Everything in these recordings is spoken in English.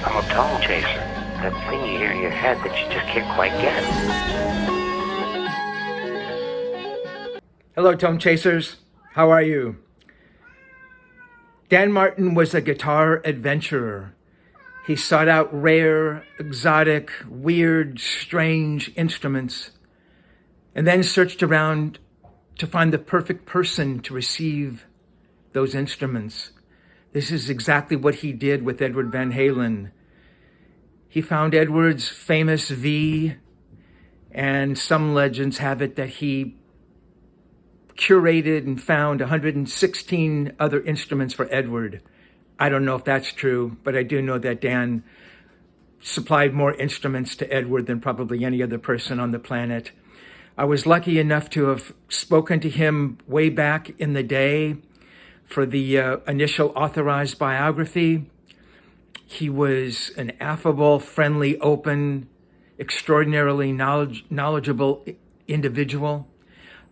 I'm a tone chaser. That thing you hear in your head that you just can't quite get. Hello, Tone Chasers. How are you? Dan Martin was a guitar adventurer. He sought out rare, exotic, weird, strange instruments, and then searched around to find the perfect person to receive those instruments. This is exactly what he did with Edward Van Halen. He found Edward's famous V, and some legends have it that he curated and found 116 other instruments for Edward. I don't know if that's true, but I do know that Dan supplied more instruments to Edward than probably any other person on the planet. I was lucky enough to have spoken to him way back in the day for the initial authorized biography. He was an affable, friendly, open, extraordinarily knowledgeable individual.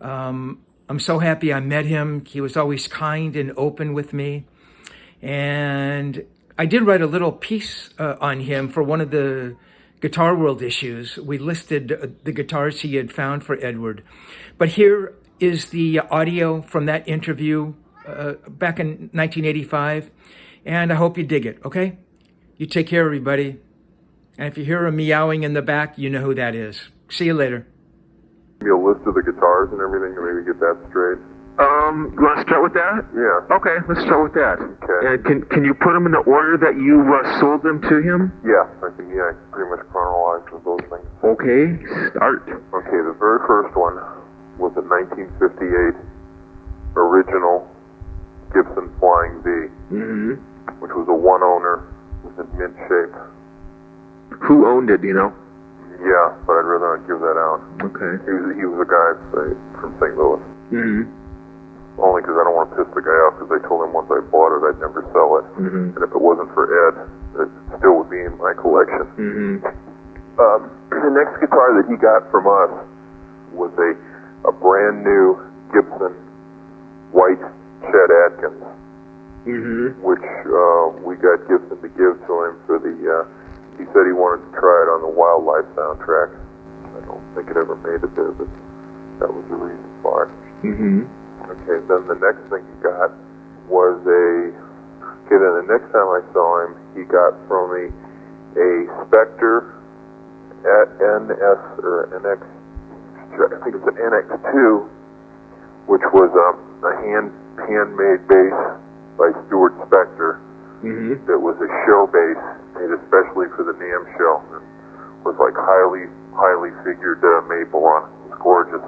I'm so happy I met him. He was always kind and open with me. And I did write a little piece on him for one of the Guitar World issues. We listed the guitars he had found for Edward. But here is the audio from that interview back in 1985. And I hope you dig it, okay? You take care, everybody. And if you hear a meowing in the back, you know who that is. See you later. Give me a list of the guitars and everything and maybe get that straight. You want to start with that? Yeah. Okay, let's start with that. Okay. Can you put them in the order that you sold them to him? Yeah, I can pretty much chronologize with those things. Okay, start. Okay, the very first one was a 1958 original Gibson Flying V, which was a one-owner, was in mint shape. Who owned it, do you know? Yeah, but I'd rather not give that out. Okay. He was a guy from St. Louis. Only because I don't want to piss the guy off, because I told him once I bought it I'd never sell it. And if it wasn't for Ed, it still would be in my collection. The next guitar that he got from us was a brand new Gibson white Chet Atkins, which we got Gibson to give to him for the, he said he wanted to try it on the Wildlife soundtrack. I don't think it ever made it there, but that was the reason for it. Okay, then the next thing he got was then the next time I saw him, he got from me a Spectre at NS, or NX, I think it's an NX2, which was a handmade bass by Stuart Spector. That was a show bass made especially for the NAMM show, and was like highly figured maple on it. It was gorgeous.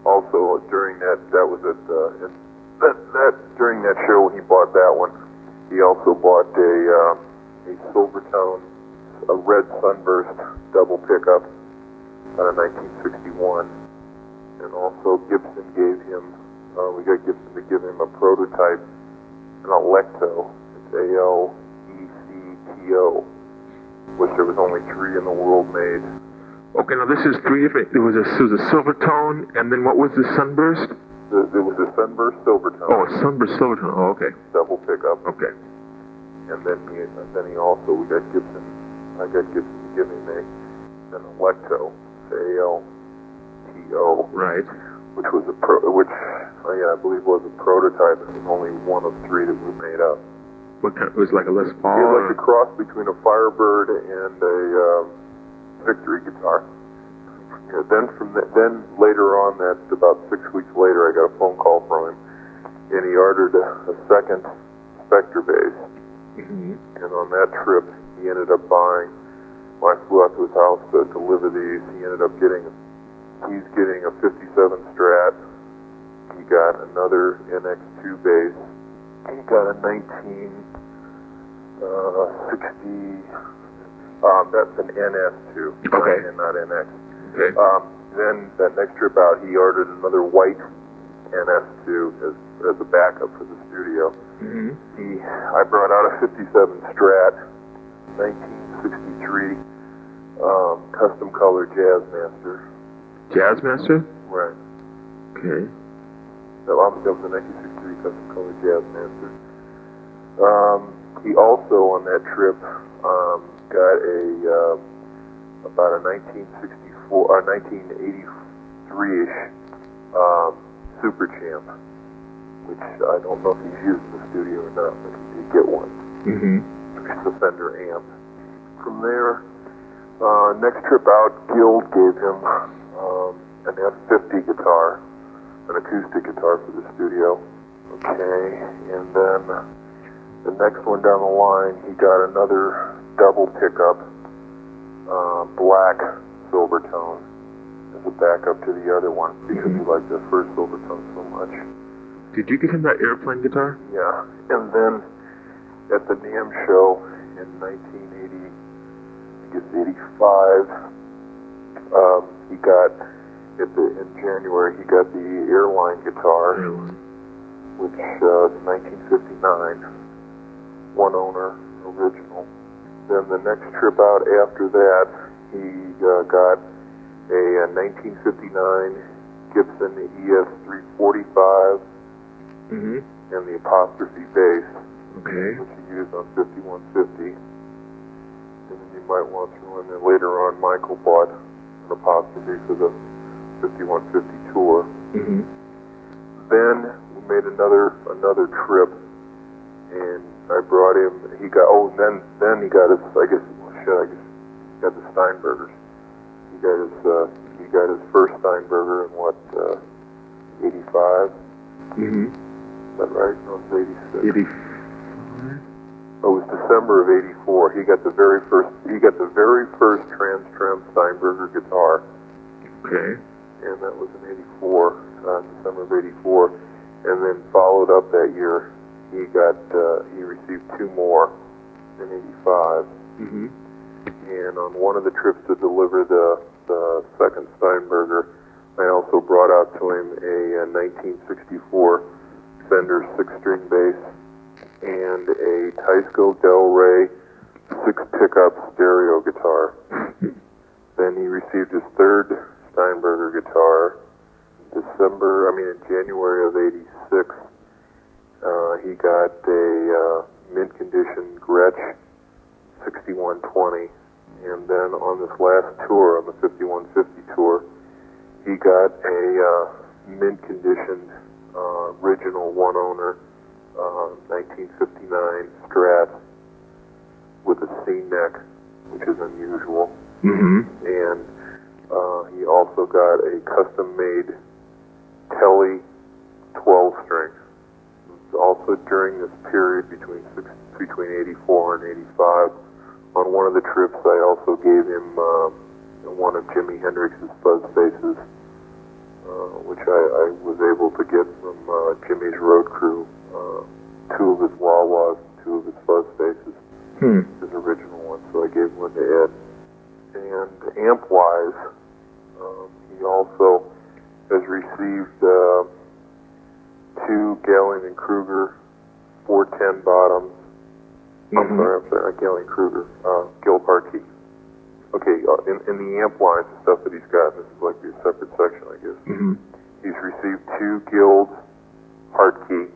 Also, during that was at during that show when he bought that one, he also bought a Silvertone, a red Sunburst double pickup out of 1961, and also Gibson gave him, we got Gibson to give him a prototype, an Electo. It's Alecto, which there was only 3 in the world made. Okay, now this is 3 different. It was a Silvertone, and then what was the Sunburst? It was a Sunburst Silvertone. Oh, a Sunburst Silvertone. Oh, okay. Double pickup. Okay. And then he also, I got Gibson to give him an Electo, Alto. Right. Which was I believe was a prototype. It was only one of 3 that were made up. What kind? It was like a Les Paul? It was like a cross between a Firebird and a Victory guitar. Yeah, then later on, that about 6 weeks later, I got a phone call from him, and he ordered a second Spectre bass. And on that trip, he ended up buying. When I flew out to his house to deliver these, he ended up getting a 57 Strat. He got another NX2 bass. He got a 1960. That's an NS2. Okay. Not NX. Okay. Then that next trip out, he ordered another white NS2 as a backup for the studio. I brought out a 57 Strat, 1963 custom color Jazzmaster. Jazzmaster? Right. Okay. That was a 1963 custom color Jazzmaster. He also, on that trip, got about a 1983-ish Super Champ, which I don't know if he's used in the studio or not, but he did get one. Which is a Fender amp. From there, next trip out, Guild gave him an F50 guitar, an acoustic guitar for the studio. Okay, and then the next one down the line, he got another double pickup, black Silvertone, as a backup to the other one, because he liked the first Silvertone so much. Did you give him that airplane guitar? Yeah, and then at the NAMM show in 1980, I guess 85, he got, in January, he got the airline guitar, which is 1959, one owner, original. Then the next trip out after that, he got a 1959 Gibson ES-345 and the apostrophe bass, which he used on 5150. And then you might want to throw in there later on, Michael bought an apostrophe for the 5150 tour. Then we made another trip, and I brought him. He got then he got his. I guess he got the Steinbergers. He got his first Steinberger in what 85. Is that right? No, it's 86. 85. It was December of '84. He got the very first Trans-Trem Steinberger guitar. Okay. And that was in '84, December of '84. And then followed up that year, he received two more in '85. And on one of the trips to deliver the second Steinberger, I also brought out to him a 1964 Fender six-string bass and a Teisco Del Rey six-pickup stereo guitar. Then he received his third Steinberger guitar in January of '86. He got a mint condition Gretsch 6120, and then on this last tour, on the 5150 tour, he got a mint conditioned original one owner 1959 Strat with a C neck, which is unusual. And he also got a custom-made Tele 12-string. Also during this period between '84 and '85, on one of the trips, I also gave him one of Jimi Hendrix's fuzz basses, which I was able to get from Jimmy's road crew. Two of his wah-wahs, two of his fuzz basses, his original one. So I gave one to Ed. And amp-wise, he also has received two Gallien and Kruger 410 bottoms. I'm sorry, not Gallien Kruger, Gil Hartke. Okay, in the amp lines and stuff that he's got, this is like a separate section, I guess. He's received two Guild Hartke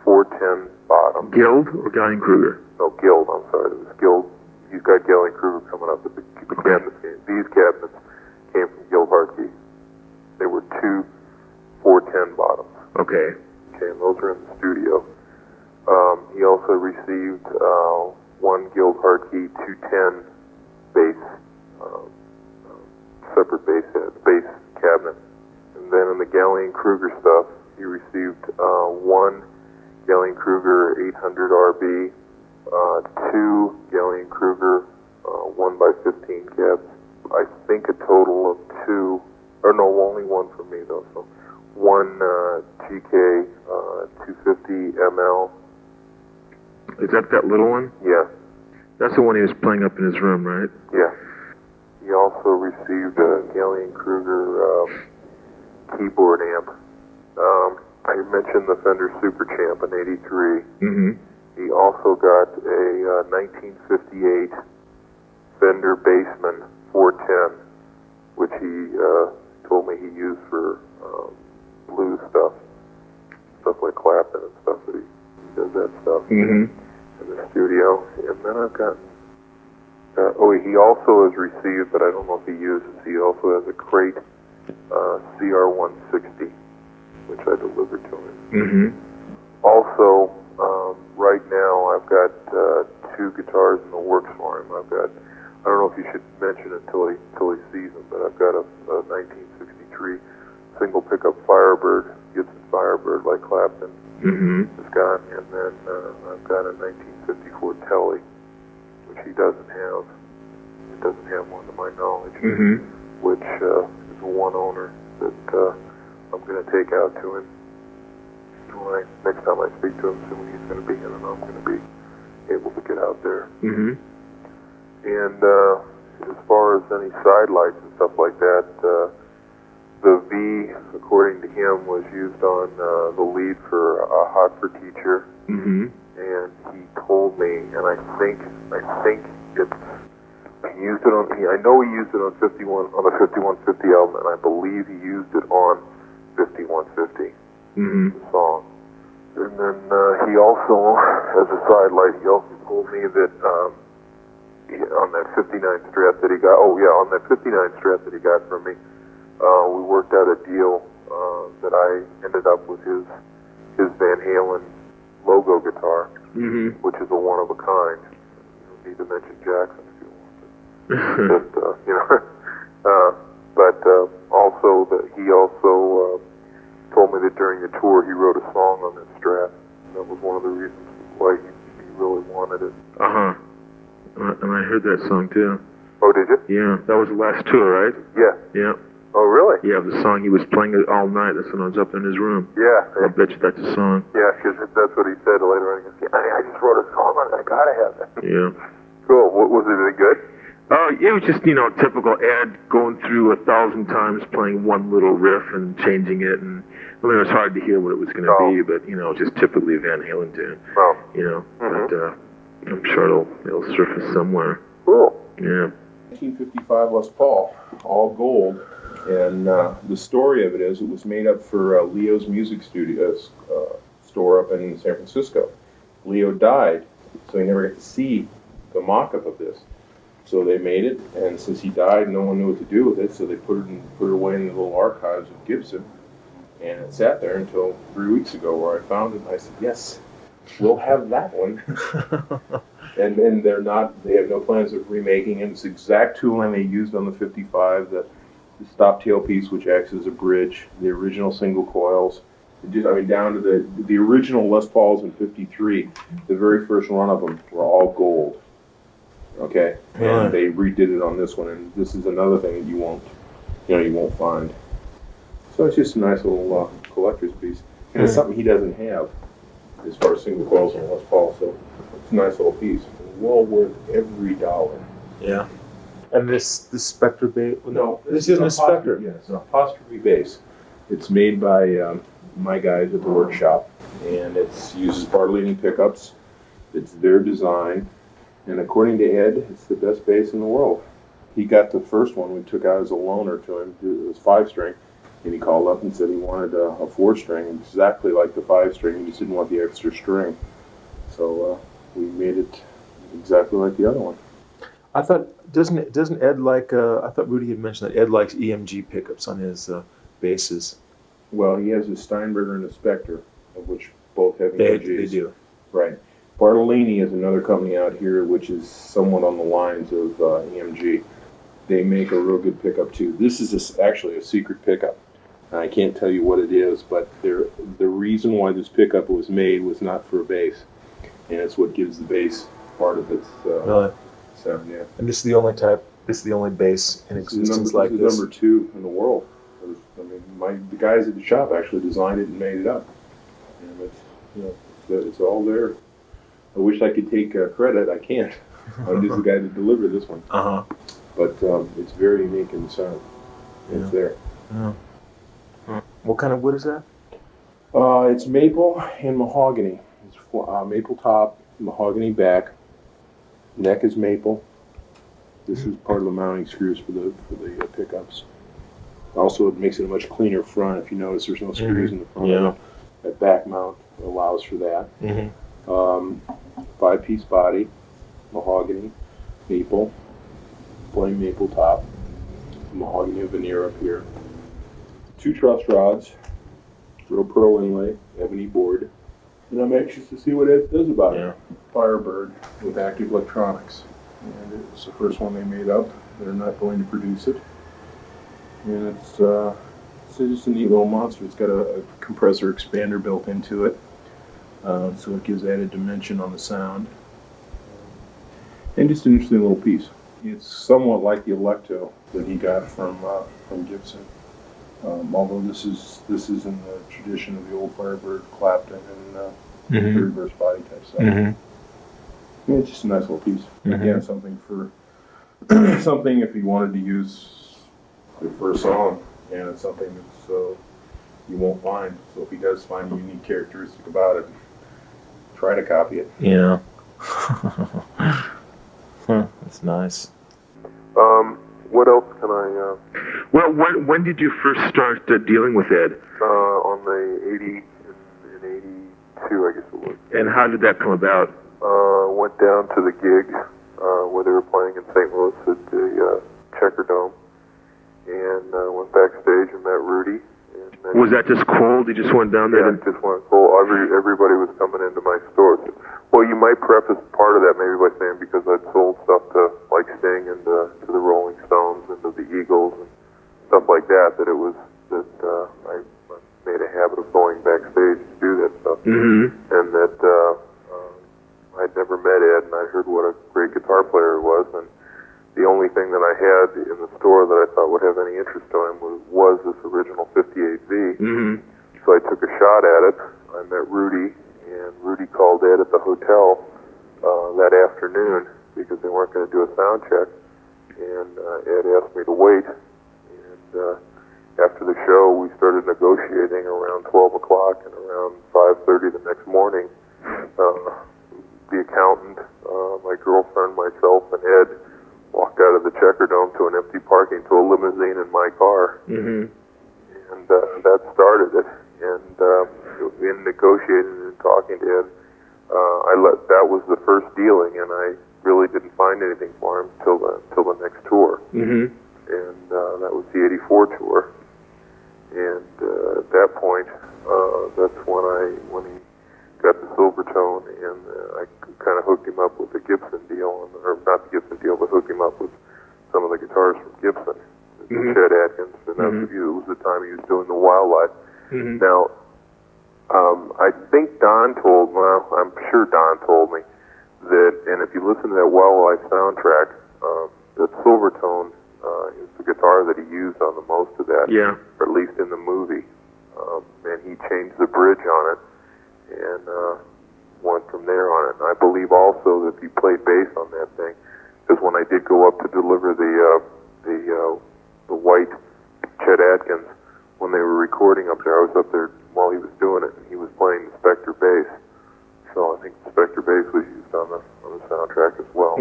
410 bottoms. Guild or Gallien Kruger? No, Guild, I'm sorry. It was Guild. He's got Gallien Kruger coming up, but the cabinets came. These cabinets came from Gil Hartke. They were two 410 bottoms. Okay, and those are in the studio. He also received one Guild Hartke 210 bass, separate bass cabinet. And then in the Gallien Kruger stuff, he received one Gallien Kruger 800 RB, two Gallien Kruger 1x15 cabs. I think a total of two, or no, only one for me though. So one GK 250 ML. Is that little one? Yeah. That's the one he was playing up in his room, right? Yeah. He also received a Gallien Kruger keyboard amp. I mentioned the Fender Super Champ in '83. He also got a 1958 Fender Bassman 410, which he told me he used for blues stuff like Clapton and stuff. That he does that stuff. in the studio. And then I've gotten, he also has received, but I don't know if he uses, he also has a crate CR160, which I delivered to him. Mm-hmm. Also, right now I've got 2 guitars in the works for him. I've got, I don't know if you should mention it till he sees them, but I've got a 1963 single pickup Firebird, Gibson Firebird like Clapton has got, and then I've got a 1954 Telly, which he doesn't have. It doesn't have one to my knowledge, which is a one owner that I'm going to take out to him. Next time I speak to him, assuming he's going to be in, and I'm going to be able to get out there. And as far as any side lights and stuff like that, the V, according to him, was used on the lead for Hot for Teacher. And he told me, and I think it's, he used it on, I know he used it on the 5150 album, and I believe he used it on 5150, the song. And then he also, as a side light, he also told me that on that 59 Strat that he got, on that 59 Strat that he got from me, we worked out a deal that I ended up with his Van Halen logo guitar, which is a one of a kind. You don't need to mention Jackson if you want to. But also that he also told me that during the tour he wrote a song on that Strat. That was one of the reasons why he really wanted it. And I heard that song too. Oh, did you? Yeah, that was the last tour, right? Yeah. Yeah. Oh, really? Yeah, the song he was playing it all night. That's when I was up in his room. Yeah. I bet you that's a song. Yeah, because that's what he said later on. He goes, I just wrote a song on it. I gotta have that. Yeah. Cool. Was it any good? It was just, typical Ed going through 1,000 times playing one little riff and changing it, and I mean, it was hard to hear what it was going to be, but just typically a Van Halen tune. But I'm sure it'll surface somewhere. Cool. Yeah. 1955 Les Paul, all gold, and the story of it is it was made up for Leo's music studios store up in San Francisco. Leo died, so he never got to see the mock-up of this. So they made it, and since he died, no one knew what to do with it, so they put it away in the little archives of Gibson, and it sat there until 3 weeks ago where I found it, and I said, yes, we'll have that one. and they have no plans of remaking it. It's the exact tooling they used on the 55, the stop tailpiece, which acts as a bridge, the original single coils, down to the original Les Pauls in 53, the very first run of them were all gold. Okay, and they redid it on this one, and this is another thing that you won't find. So it's just a nice little collector's piece, and it's something he doesn't have as far as single coils on Les Paul. So it's a nice little piece, well worth every dollar. Yeah. And this Spectre bass? No, this isn't a Spectre. Yeah, it's an apostrophe bass. It's made by my guys at the workshop, and it uses Bartolini pickups. It's their design. And according to Ed, it's the best bass in the world. He got the first one we took out as a loaner to him. It was 5-string. And he called up and said he wanted a 4-string, exactly like the 5-string. He just didn't want the extra string. So we made it exactly like the other one. I thought, doesn't Ed like, I thought Rudy had mentioned that Ed likes EMG pickups on his basses. Well, he has a Steinberger and a Spectre, of which both have EMGs. They do. Right. Bartolini is another company out here which is somewhat on the lines of EMG. They make a real good pickup too. This is actually a secret pickup. I can't tell you what it is, but the reason why this pickup was made was not for a bass, and it's what gives the bass part of its sound. Yeah. And this is the only type. This is the only bass in existence like this. This is number 2 in the world. The guys at the shop actually designed it and made it up, and it's all there. I wish I could take credit. I can't. I'm just the guy that delivered this one. But it's very unique in the sound. It's there. Yeah. What kind of wood is that? It's maple and mahogany. It's maple top, mahogany back. Neck is maple. This is part of the mounting screws for the pickups. Also, it makes it a much cleaner front. If you notice, there's no screws in the front. Yeah. That back mount allows for that. 5-piece body, mahogany, maple, plain maple top, mahogany veneer up here. 2 truss rods, real pearl inlay, ebony board. And I'm anxious to see what Ed does about it. Firebird with active electronics. And it's the first one they made up. They're not going to produce it. And it's just a neat little monster. It's got a compressor expander built into it. So it gives added dimension on the sound. And just an interesting little piece. It's somewhat like the Electo that he got from Gibson. Although this is in the tradition of the old Firebird Clapton and reverse body type stuff. Yeah, it's just a nice little piece. Again, something for something if you wanted to use for a song, and it's something that's you won't find. So if he does find a unique characteristic about it, try to copy it. Yeah. That's nice. What else can I? Well, when did you first start dealing with Ed? On the in 82, I guess it was. And how did that come about? Went down to the gig where they were playing in St. Louis at the Checker Dome, and went backstage and met Rudy. And Was that just cold? You just went down there? Yeah, just went cold. Everybody was coming into my store. Well, you might preface part of that maybe by saying because I'd sold stuff to like Sting and to the Rolling Stones and to the Eagles and stuff like that. That it was that I made a habit of going backstage to do that stuff, and that I'd never met Ed, and I'd heard what a great guitar player he was, and the only thing that I had in the store that I thought would have any interest to him was this original 58V. So I took a shot at it. I met Rudy, and Rudy called Ed at the hotel that afternoon because they weren't going to do a sound check, and Ed asked me to wait. And after the show, we started negotiating around 12 o'clock, and around 5:30 the next morning, the accountant, my girlfriend, myself, and Ed walked out of the Checker Dome to an empty parking to a limousine in my car. And that started it. And in negotiating and talking to Ed, that was the first dealing, and I really didn't find anything for him till the next tour. And that was the '84 tour. And at that point, that's when he got the Silvertone, and I kind of hooked him up with the Gibson deal, or not the Gibson deal, but hooked him up with some of the guitars from Gibson, Chet Atkins, and it was the time he was doing the Wildlife. Now, I think I'm sure Don told me that, and if you listen to that Wildlife soundtrack, that Silvertone is the guitar that he used on the most of that, or at least in the movie, and he changed the bridge on it, and went from there on it. And I believe also that he played bass on that thing, because when I did go up to deliver the white Chet Atkins, when they were recording up there, I was up there while he was doing it, and he was playing the Spectre bass. So I think the Spectre bass was used on the soundtrack as well.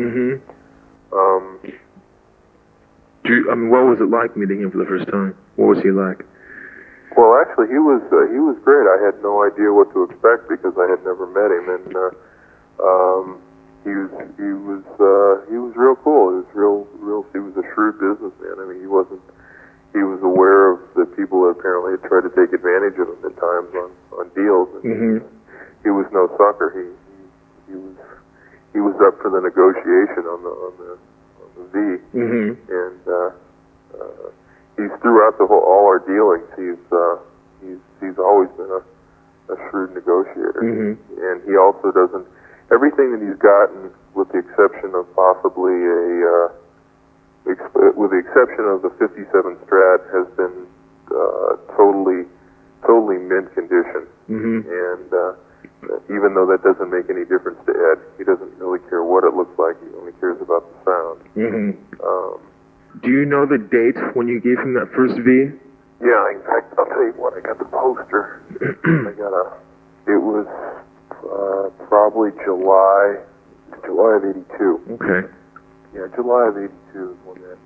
What was it like meeting him for the first time? What was he like? Well, actually, he was great. I had no idea what to expect because I had never met him, and he was real cool. He was a shrewd businessman. I mean, he was aware of the people that apparently had tried to take advantage of him at times on deals, and he was no sucker. He was up for the negotiation on the V, and he's throughout all our dealings. He's always been a shrewd negotiator, and he also doesn't. Everything that he's gotten, with the exception of possibly with the exception of the '57 Strat, has been totally mint condition. And even though that doesn't make any difference to Ed, he doesn't really care what it looks like. He only cares about the sound. Do you know the date when you gave him that first V? Yeah, in fact, I'll tell you what. I got the poster. It was probably July of '82. Okay. Yeah, July of '82 is when that.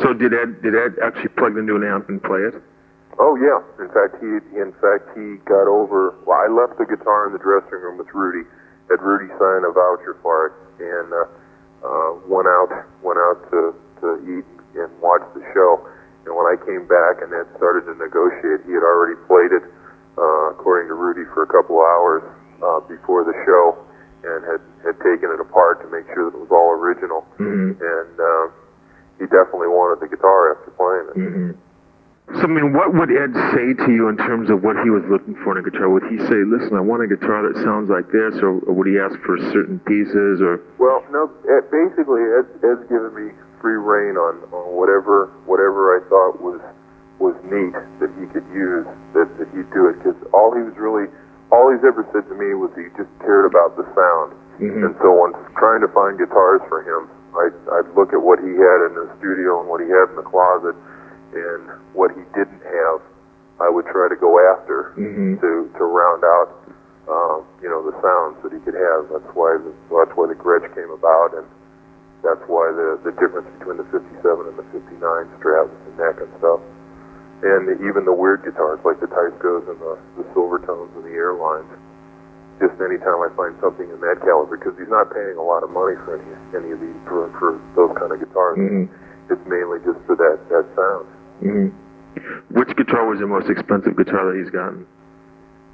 So did Ed actually plug into an amp and play it? Oh yeah. In fact, he got over. Well, I left the guitar in the dressing room with Rudy. Had Rudy sign a voucher for it, and went out to eat and watch the show. And when I came back and had started to negotiate, he had already played it, according to Rudy, for a couple hours before the show, and had taken it apart to make sure that it was all original. Mm-hmm. And he definitely wanted the guitar after playing it. Mm-hmm. So, I mean, what would Ed say to you in terms of what he was looking for in a guitar? Would he say, listen, I want a guitar that sounds like this, or would he ask for certain pieces? Or Well, no, basically, Ed's given me free rein on whatever I thought was neat that he could use, that he'd do it, because all he's ever said to me was he just cared about the sound. Mm-hmm. And so when trying to find guitars for him, I'd look at what he had in the studio and what he had in the closet, and what he didn't have, I would try to go after. Mm-hmm. to round out, the sounds that he could have. That's why the Gretsch came about, and that's why the difference between the 57 and the 59 Strat with the neck and stuff, and even the weird guitars like the Tyskos and the Silvertones and the Airlines. Just anytime I find something in that caliber, because he's not paying a lot of money for any of these for those kind of guitars. Mm-hmm. It's mainly just for that sound. Mm-hmm. Which guitar was the most expensive guitar that he's gotten?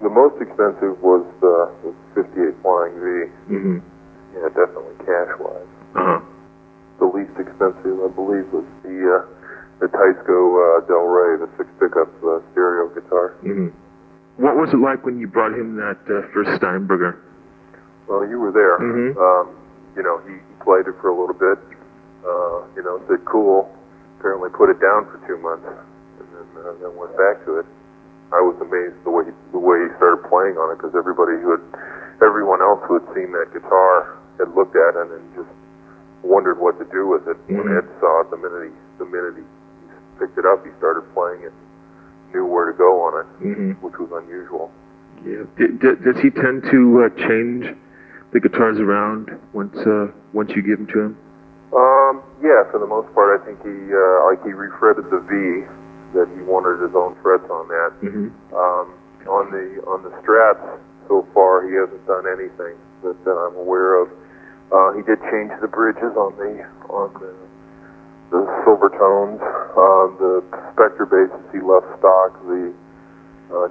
The most expensive was the 58 Flying V. Mm-hmm. Yeah, definitely cash-wise. Uh-huh. The least expensive, I believe, was the Tysko Del Rey, the 6-pickup stereo guitar. Mm-hmm. What was it like when you brought him that first Steinberger? Well, you were there. Mm-hmm. He played it for a little bit. Said cool. Apparently put it down for 2 months, and then went back to it. I was amazed the way he started playing on it, because everyone else who had seen that guitar had looked at it and just wondered what to do with it. Mm-hmm. When Ed saw it, the minute he picked it up, he started playing it, knew where to go on it, mm-hmm. which was unusual. Yeah. Does he tend to change the guitars around once you give them to him? Yeah, for the most part, I think he refretted the V, that he wanted his own frets on that. Mm-hmm. On the Strats, so far he hasn't done anything that I'm aware of. He did change the bridges on the Silvertones. The Spectre basses he left stock. The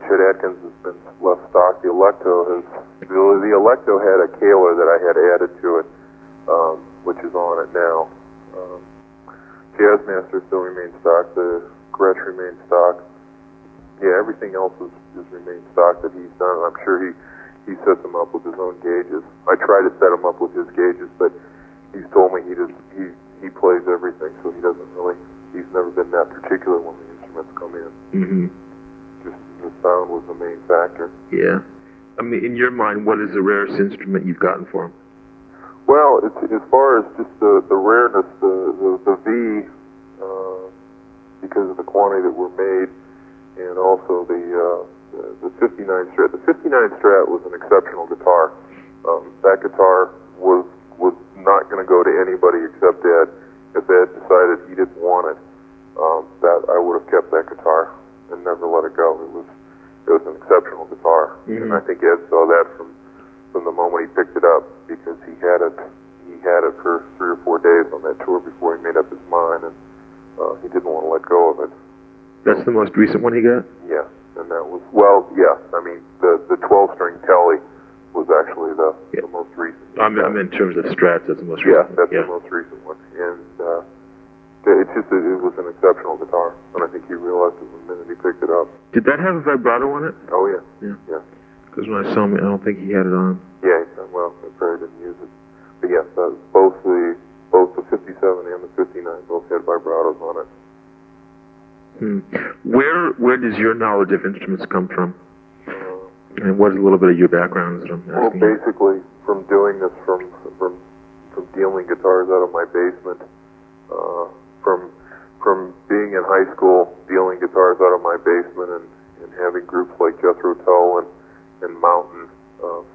Chet Atkins has been left stock. The Electo had a Kaler that I had added to it, which is on it now. Jazzmaster still remains stock. The Gretsch remains stock. Yeah, everything else has remained stock that he's done. And I'm sure he sets them up with his own gauges. I try to set him up with his gauges, but he's told me he plays everything, so he's never been that particular when the instruments come in. Mm-hmm. Just the sound was the main factor. Yeah. I mean, in your mind, what is the rarest instrument you've gotten for him? Well, it's, as far as just the rareness, the V, because of the quantity that were made, and also the 59 Strat. The 59 Strat was an exceptional guitar. That guitar was not going to go to anybody except Ed. If Ed decided he didn't want it, that I would have kept that guitar and never let it go. It was an exceptional guitar, mm-hmm. and I think Ed saw that from the moment he picked it up, because he had it for 3 or 4 days on that tour before he made up his mind, and he didn't want to let go of it. That's the most recent one he got? Yeah, and that was, yeah, I mean, the 12-string Telly was actually the most recent. I'm in terms of Strats, that's the most recent. Yeah, that's the most recent one, and it was an exceptional guitar, and I think he realized it the minute he picked it up. Did that have a vibrato on it? Oh, yeah. Yeah. Because when I saw him, I don't think he had it on. Yeah, well, I probably didn't use it. But yes, both the 57 and the 59 both had vibratos on it. Where does your knowledge of instruments come from? And what is a little bit of your background? Well, basically, from doing this, from dealing guitars out of my basement, from being in high school, dealing guitars out of my basement, and having groups like Jethro Tull and Mountain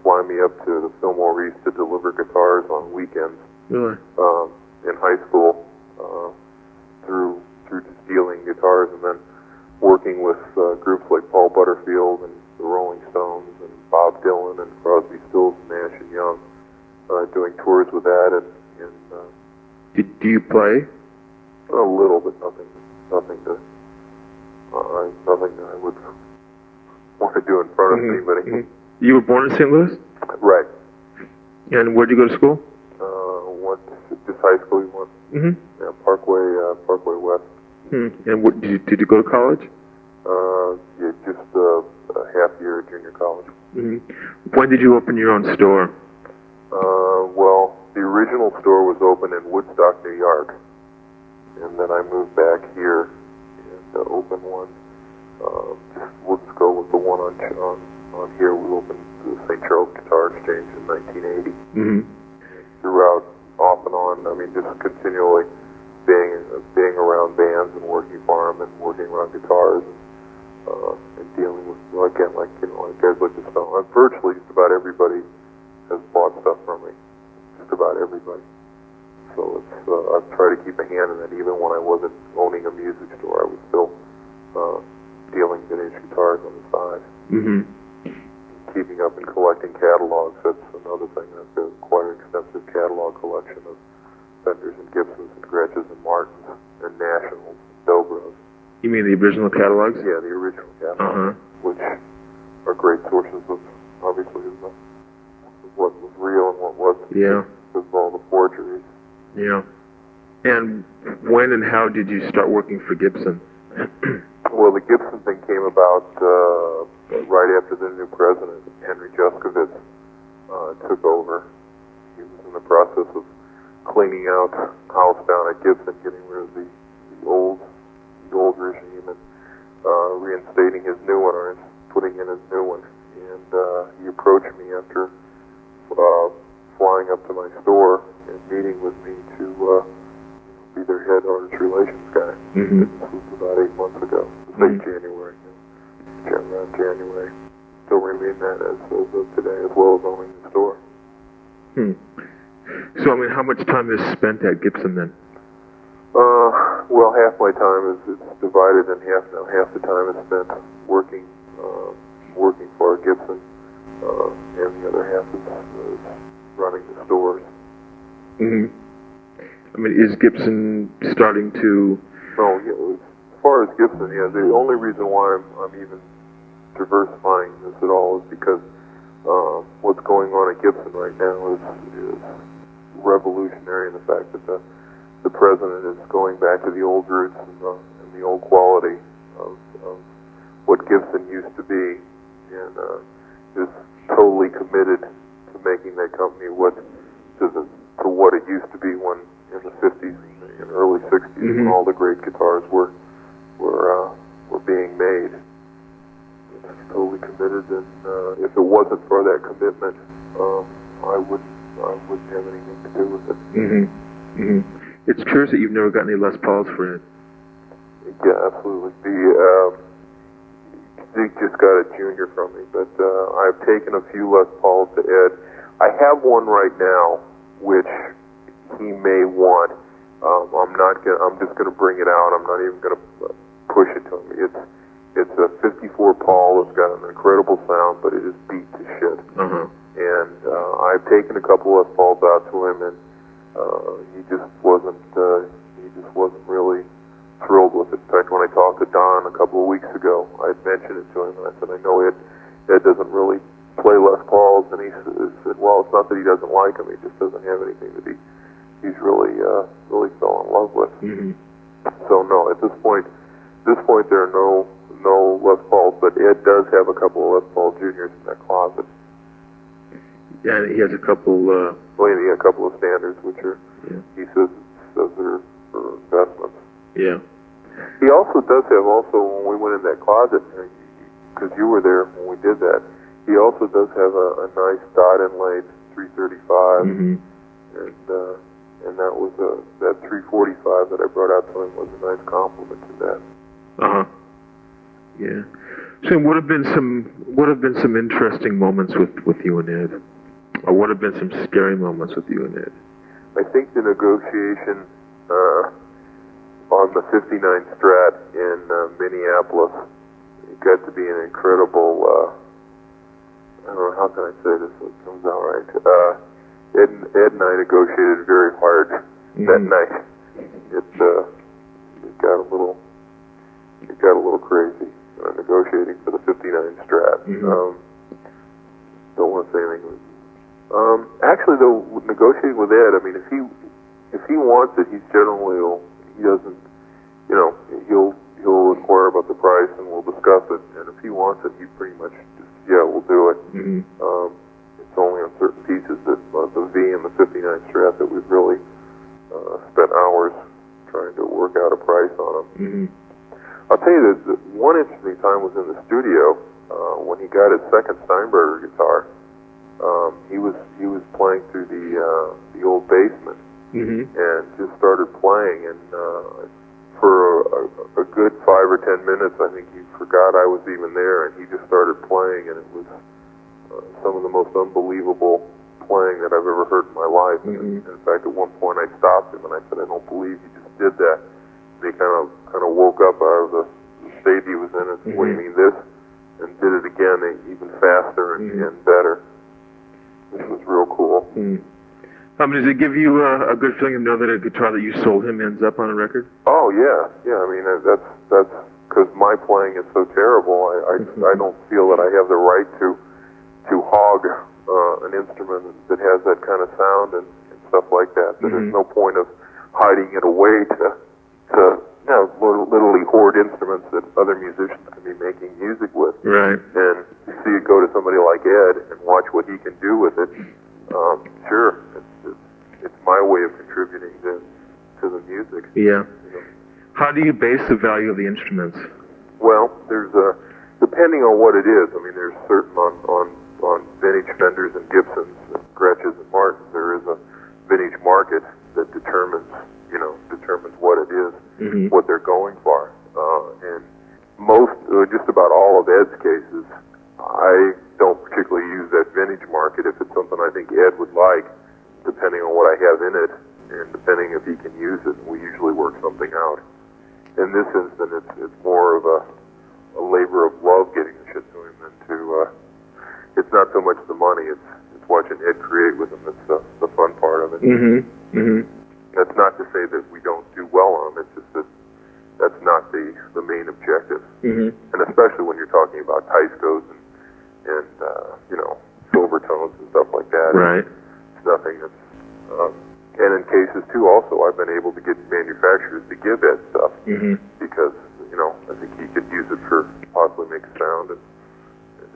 fly me up to the Fillmore East to deliver guitars on weekends. Really? In high school, through just dealing guitars, and then working working with groups like Paul Butterfield and the Rolling Stones and Bob Dylan and Crosby, Stills, Nash and Young, doing tours with that. And Do you play? a little, but nothing that I would want to do in front of anybody. Mm-hmm. You were born in St. Louis? Right. And where'd you go to school? Went just high school. Went yeah, Parkway West. And what, did you go to college? Yeah, just a half year at junior college. When did you open your own store? Well, the original store was open in Woodstock, New York, and then I moved back here and opened one. We'll just go with the one on here. We opened the St. Charles Guitar Exchange in 1980. Throughout, off and on, I mean, just continually being around bands and working for them and working around guitars and dealing with, well, again, like guys like this fellow. Virtually just about everybody has bought stuff from me. Just about everybody. So it's I've tried to keep a hand in that. Even when I wasn't owning a music store, I was still dealing vintage guitars on the side. Keeping up and collecting catalogs, that's another thing. I've got quite an extensive catalog collection of Fenders and Gibsons and Gretches and Martins and Nationals, Dobros. You mean the original catalogs? Yeah, the original catalogs, which are great sources of, obviously, of what was real and what wasn't. Yeah. Because of all the forgeries. Yeah. And when and how did you start working for Gibson? Well, the Gibson thing came about right after the new president, Henry Juskovitz, took over. He was in the process of cleaning out house down at Gibson, getting rid of the old regime and reinstating his new one, or putting in his new one. And he approached me after flying up to my store and meeting with me to be their head artist relations guy. This was about 8 months ago. Late January. Around January. Still remain that as of today, as well as owning the store. So, I mean, how much time is spent at Gibson then? Well, half my time is divided in half now. Half the time is spent working for Gibson, and the other half is running the stores. I mean, is Gibson starting to... No, yeah, as far as Gibson, yeah, the only reason why I'm even diversifying this at all is because what's going on at Gibson right now is revolutionary in the fact that the president is going back to the old roots and the old quality of what Gibson used to be, and is totally committed to making that company to what it used to be when in the 50s and early 60s when all the great guitars were being made. It's totally committed, and if it wasn't for that commitment, I wouldn't have anything to do with it. It's curious that you've never got any Les Pauls for it. Yeah, absolutely. Zeke just got a junior from me, but I've taken a few Les Pauls to Ed. I have one right now, which he may want. I'm just gonna bring it out. I'm not even gonna push it to him. It's a 54 Paul. It's got an incredible sound, but it is beat to shit. And I've taken a couple of Les Pauls out to him, and he just wasn't really thrilled with it. In fact, when I talked to Don a couple of weeks ago, I had mentioned it to him, and I said, I know Ed doesn't really play Les Pauls, and he said, well, it's not that he doesn't like them, he just doesn't have anything that he's really fell in love with. So no, at this point there are no Les Pauls, but Ed does have a couple of Les Paul Juniors in that closet. Yeah, he has a couple. A couple of standards, which are he says are for investments. Yeah. He also does have when we went in that closet, because you were there when we did that. He also does have a nice dot inlaid 335, and that was that 345 that I brought out to him was a nice compliment to that. Yeah. So what have been some interesting moments with you and Ed, or what have been some scary moments with you and Ed? I think the negotiation on the 59 Strat in Minneapolis. It got to be an incredible, I don't know, how can I say this so it comes out right. Ed and I negotiated very hard that night. It got a little crazy negotiating for the 59 Strat. Don't want to say anything. Actually, though, negotiating with Ed, I mean, if he wants it, he doesn't, he'll inquire about the price and we'll discuss it. And if he wants it, he pretty much just, we'll do it. It's only on certain pieces that the V and the 59 Strat that we've really spent hours trying to work out a price on them. I'll tell you that one interesting time was in the studio when he got his second Steinberger guitar. He was playing through the old basement and just started playing, and for a good 5 or 10 minutes, I think he forgot I was even there, and he just started playing, and it was some of the most unbelievable playing that I've ever heard in my life. In fact, at one point I stopped him and I said, "I don't believe you just did that." And he kind of woke up out of the state he was in and said, "What do you mean this?" And did it again, even faster and better. Which was real cool. Does it give you a good feeling to know that a guitar that you sold him ends up on a record? Oh yeah. I mean, that's because my playing is so terrible. I don't feel that I have the right to hog an instrument that has that kind of sound and stuff like that. There's no point of hiding it away to literally hoard instruments that other musicians can be making music with. Right. And see it go to somebody like Ed and watch what he can do with it. Sure, it's my way of contributing to the music. Yeah. How do you base the value of the instruments? Well, there's depending on what it is. I mean, there's certain on vintage Fenders and Gibsons and Gretches and Martins, there is a vintage market that determines what it is, what they're going for. And just about all of Ed's cases, I don't particularly use that vintage market. If it's something I think Ed would like, depending on what I have in it, and depending if he can use it, we usually work something out. In this instance, it's more of a labor of love getting the shit to him than to. It's not so much the money; it's watching Ed create with him. That's the fun part of it. That's not to say that we don't do well on them. It's just that that's not the main objective. And especially when you're talking about Tyscos and silver tones and stuff like that. Right. It's nothing that's. And in cases too, also I've been able to get manufacturers to give Ed stuff because I think he could use it for possibly make a sound, and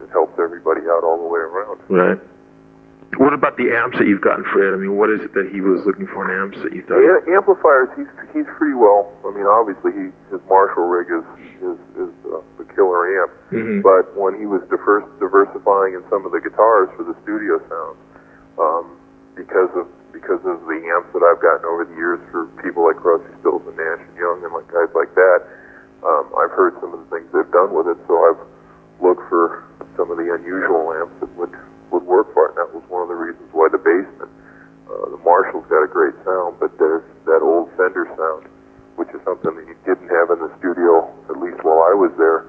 it helps everybody out all the way around. Right. What about the amps that you've gotten for Ed? I mean, what is it that he was looking for in amps that you thought? Amplifiers, he's pretty well. I mean, obviously his Marshall rig is the killer amp. But when he was diversifying in some of the guitars for the studio sounds, because of the amps that I've gotten over the years for people like Crosby, Stills and Nash and Young and like guys like that, I've heard some of the things they've done with it. So I've looked for some of the unusual amps that would work for it. And that was one of the reasons why the Basement, the Marshall's got a great sound, but there's that old Fender sound, which is something that you didn't have in the studio, at least while I was there,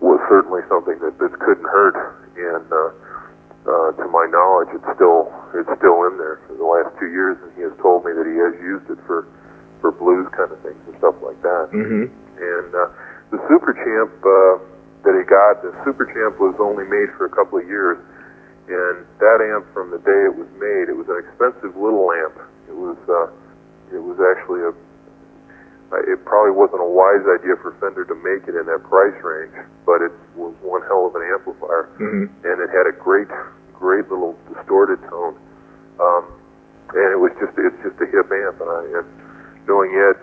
was certainly something that couldn't hurt. And to my knowledge, it's still in there for the last 2 years, and he has told me that he has used it for blues kind of things and stuff like that. And the Super Champ that he got, the Super Champ was only made for a couple of years, and that amp from the day it was made, it was an expensive little amp. It was actually it probably wasn't a wise idea for Fender to make it in that price range, but it was one hell of an amplifier, and it had a great little distorted tone, and it's just a hip amp, and knowing Ed,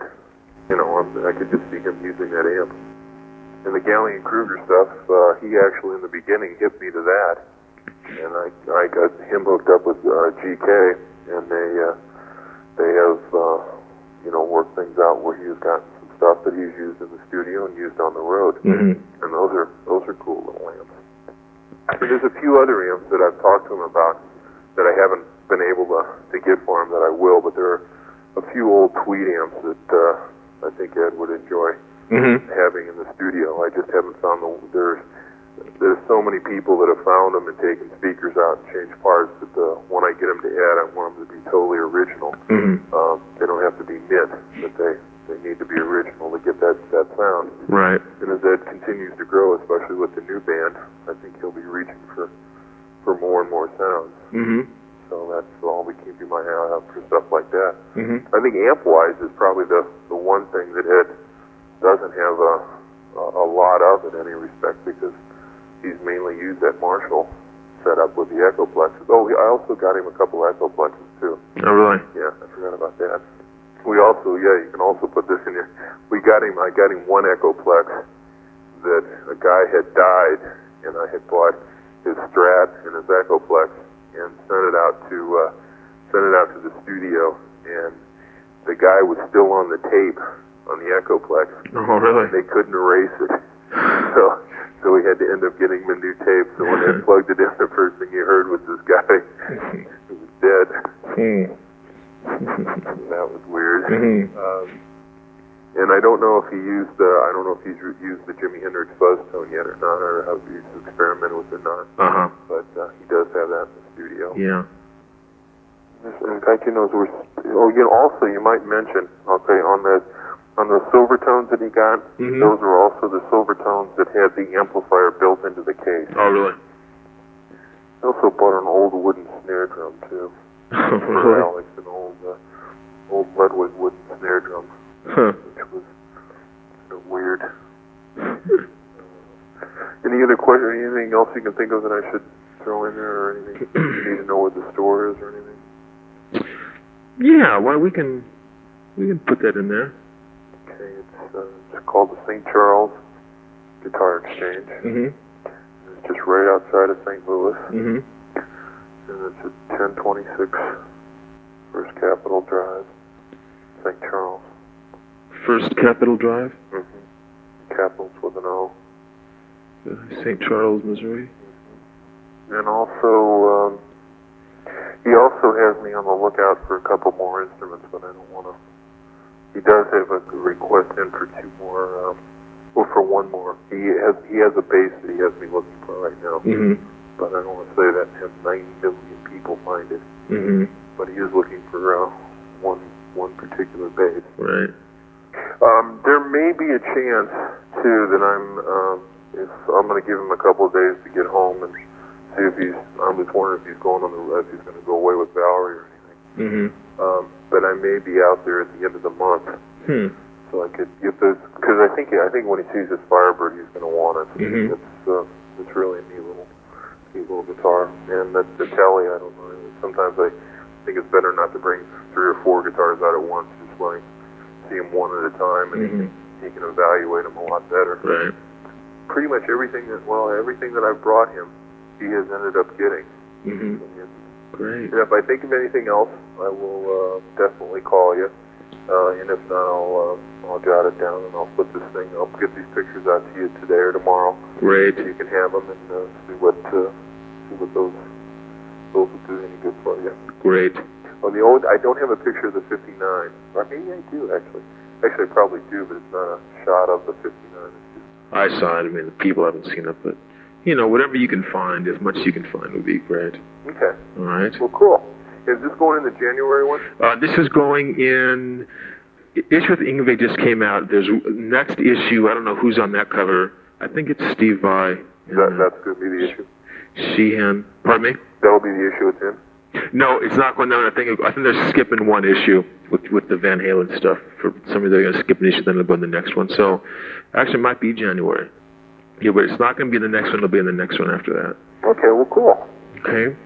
I could just see him using that amp. And the Gallion Kruger stuff, he actually in the beginning hipped me to that, and I got him hooked up with GK, and they have worked things out where he has gotten some stuff that he's used in the studio and used on the road, and those are cool little amps. And there's a few other amps that I've talked to him about that I haven't been able to get for him that I will, but there are a few old tweed amps that I think Ed would enjoy having in the studio. I just haven't found there's so many people that have found them and taken speakers out and changed parts that when I get them to Ed, I want them to be totally original. They don't have to be mint, but they need to be original to get that sound. Right. And as Ed continues to grow, especially with the new band, I think he'll be reaching for more and more sounds. So that's I'll be keeping my eye out for stuff like that. I think amp-wise is probably the one thing that Ed doesn't have a lot of in any respect, because he's mainly used that Marshall setup with the Echoplexes. Oh, I also got him a couple Echoplexes too. Oh, really? Yeah, I forgot about that. We also, you can also put this in here. I got him one Echoplex that a guy had died, and I had bought his Strat and his Echoplex and sent it out to the studio, and the guy was still on the tape on the Echoplex. Oh, really? They couldn't erase it. So we had to end up getting him a new tape. So when I plugged it in, the first thing you heard was this guy who was dead. That was weird. And I don't know if he's used the Jimi Hendrix fuzz tone yet or not, or how he's experimented with it or not. But he does have that in the studio. Yeah. In fact, also you might mention, okay, on the silver tones that he got, those are also the silver tones that had the amplifier built into the case. Oh, really? I also bought an old wooden snare drum too. For Alex, an old Ludwig wooden snare drum, which was weird. Any other question? Anything else you can think of that I should throw in there, or anything you need to know where the store is, or anything? Yeah, well, we can put that in there. Okay, it's called the St. Charles Guitar Exchange. It's just right outside of St. Louis. And it's at 1026 First Capitol Drive, St. Charles. First Capitol Drive? Capitals with an O. St. Charles, Missouri. And also, he also has me on the lookout for a couple more instruments, but I don't want to. He does have a request in for two more, for one more. He has a bass that he has me looking for right now. But I don't want to say that and have 90 million people find it. But he is looking for one particular bass. Right. There may be a chance too that I'm going to give him a couple of days to get home and see if I'm just wondering if he's going to go away with Valerie or anything. But I may be out there at the end of the month, so I could get those, because I think when he sees this Firebird, he's going to want it. It's really a neat little guitar, and the Telly, I don't know. Sometimes I think it's better not to bring 3 or 4 guitars out at once. Just like see them one at a time, and he can evaluate them a lot better. Right. Pretty much everything that I've brought him, he has ended up getting. Great. And if I think of anything else, I will definitely call you. And if not, I'll jot it down and I'll put this thing. I'll get these pictures out to you today or tomorrow. Great. So you can have them and see what those will do any good for you. Great. On the old, I don't have a picture of the 59. Or maybe I do actually. Actually, I probably do, but it's not a shot of the 59. I saw it. I mean, the people haven't seen it, but whatever you can find, as much as you can find, would be great. Okay. All right. Well, cool. Is this going in the January one? This is going in. Issue with Ingve just came out. There's next issue. I don't know who's on that cover. I think it's Steve Vai. That's going to be the issue. Sheehan. Pardon me? That'll be the issue it's in? No, it's not going down. I think they're skipping one issue with the Van Halen stuff. For some reason, they're going to skip an issue, then they'll go in the next one. So, actually, it might be January. Yeah, but it's not going to be in the next one. It'll be in the next one after that. Okay, well, cool. Okay.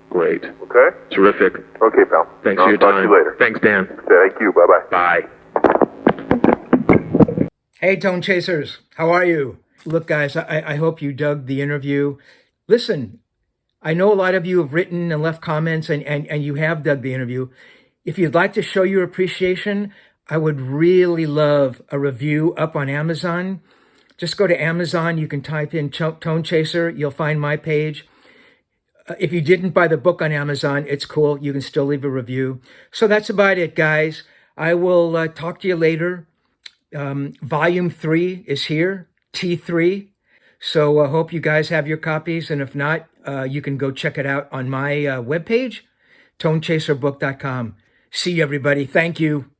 Great. Okay? Terrific. Okay, pal. Thanks for your time. time. Talk to you later. Thanks, Dan. Thank you. Bye-bye. Bye. Hey, Tone Chasers, how are you? Look, guys, I hope you dug the interview. Listen, I know a lot of you have written and left comments, and you have dug the interview. If you'd like to show your appreciation, I would really love a review up on Amazon. Just go to Amazon. You can type in Tone Chaser. You'll find my page. If you didn't buy the book on Amazon, it's cool. You can still leave a review. So that's about it, guys. I will talk to you later. Volume 3 is here, T3. So I hope you guys have your copies. And if not, you can go check it out on my webpage, tonechaserbook.com. See you, everybody. Thank you.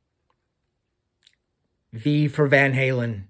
V for Van Halen.